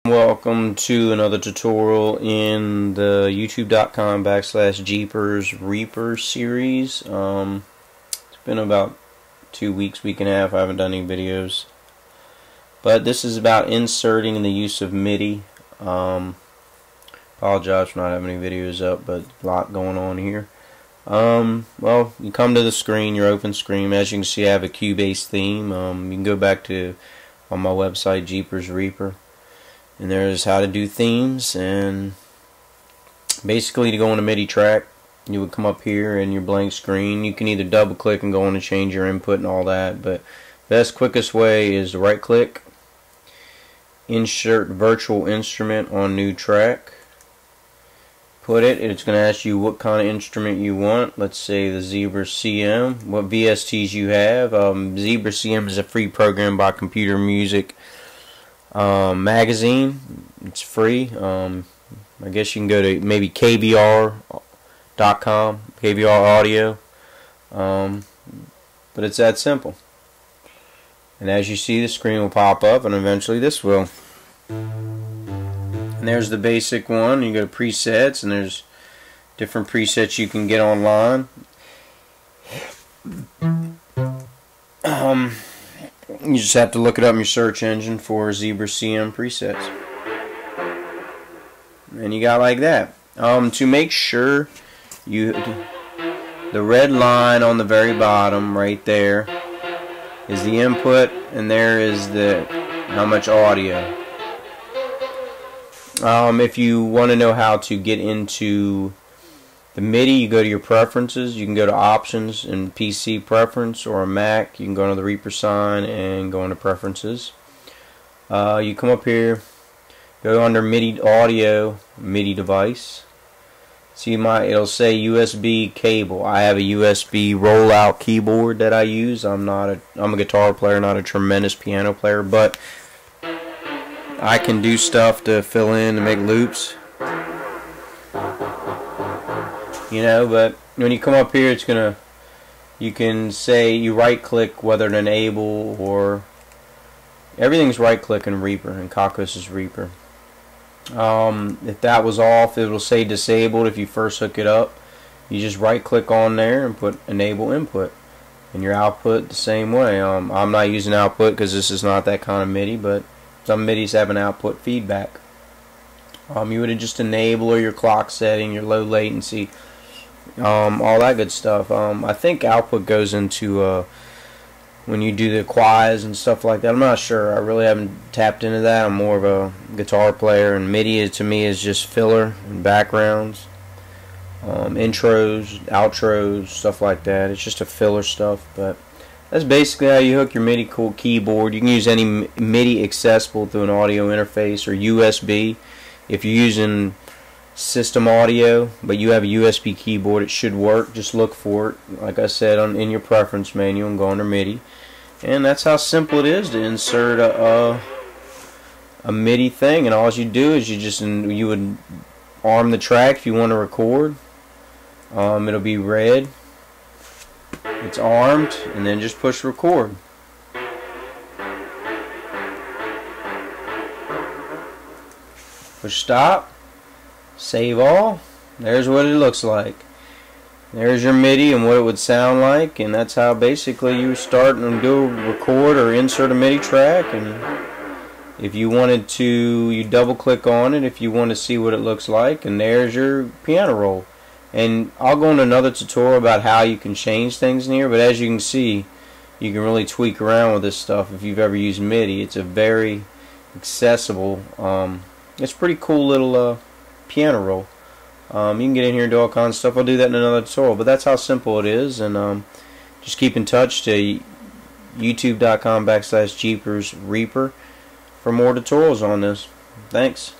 Welcome to another tutorial in the youtube.com/Jeepers Reaper series. It's been about 2 weeks, week and a half. I haven't done any videos, but this is about inserting the use of MIDI. Apologize for not having any videos up, but a lot going on here. Well, you come to the screen, your open screen. As you can see, I have a Cubase theme. You can go back to on my website, Jeepers Reaper, and there's how to do themes. And basically, to go on a MIDI track, you would come up here in your blank screen. You can either double click and go on and change your input and all that, but best, quickest way is to right click, insert virtual instrument on new track, put it. It's going to ask you what kind of instrument you want. Let's say the Zebra CM, what VSTs you have. Zebra CM is a free program by Computer Music Magazine. It's free. I guess you can go to maybe KVR.com, KVR Audio, but it's that simple. And as you see, the screen will pop up, and eventually this will. And there's the basic one. You go to presets, and there's different presets you can get online. You just have to look it up in your search engine for Zebra CM presets, and you got like that. To make sure the red line on the very bottom right there is the input, and there is the how much audio. If you want to know how to get into the MIDI, you go to your preferences. You can go to options and PC preference, or a Mac. You can go to the Reaper sign and go into preferences. You come up here, go under MIDI audio, MIDI device. See, it'll say USB cable. I have a USB rollout keyboard that I use. I'm a guitar player, not a tremendous piano player, but I can do stuff to fill in and make loops, you know. But when you come up here, you can say, you right click whether to enable, or everything's right click in Reaper, and cockos.reaper. If that was off, it will say disabled. If you first hook it up, you just right click on there and put enable input, and your output the same way. I'm not using output because this is not that kind of MIDI, but some MIDIs have an output feedback. You would just enable, or your clock setting, your low latency, all that good stuff. I think output goes into when you do the quiz and stuff like that. I'm not sure. I really haven't tapped into that. I'm more of a guitar player, and MIDI to me is just filler and backgrounds, intros, outros, stuff like that. It's just a filler stuff, but that's basically how you hook your MIDI keyboard. You can use any MIDI accessible through an audio interface or USB. If you're using system audio but you have a USB keyboard, it should work. Just look for it, like I said, in your preference menu, and go under MIDI. And that's how simple it is to insert a MIDI thing. And all you do is you would arm the track if you want to record. It'll be red. It's armed, and then just push record. Push stop, save all. There's what it looks like. There's your MIDI and what it would sound like, and that's how basically you start and go record or insert a MIDI track. And if you wanted to, you double click on it if you want to see what it looks like, and there's your piano roll. And I'll go into another tutorial about how you can change things in here, but as you can see, you can really tweak around with this stuff if you've ever used MIDI. It's a very accessible, it's a pretty cool little piano roll. You can get in here and do all kinds of stuff. I'll do that in another tutorial, but that's how simple it is. And just keep in touch to youtube.com/Jeepers Reaper for more tutorials on this. Thanks.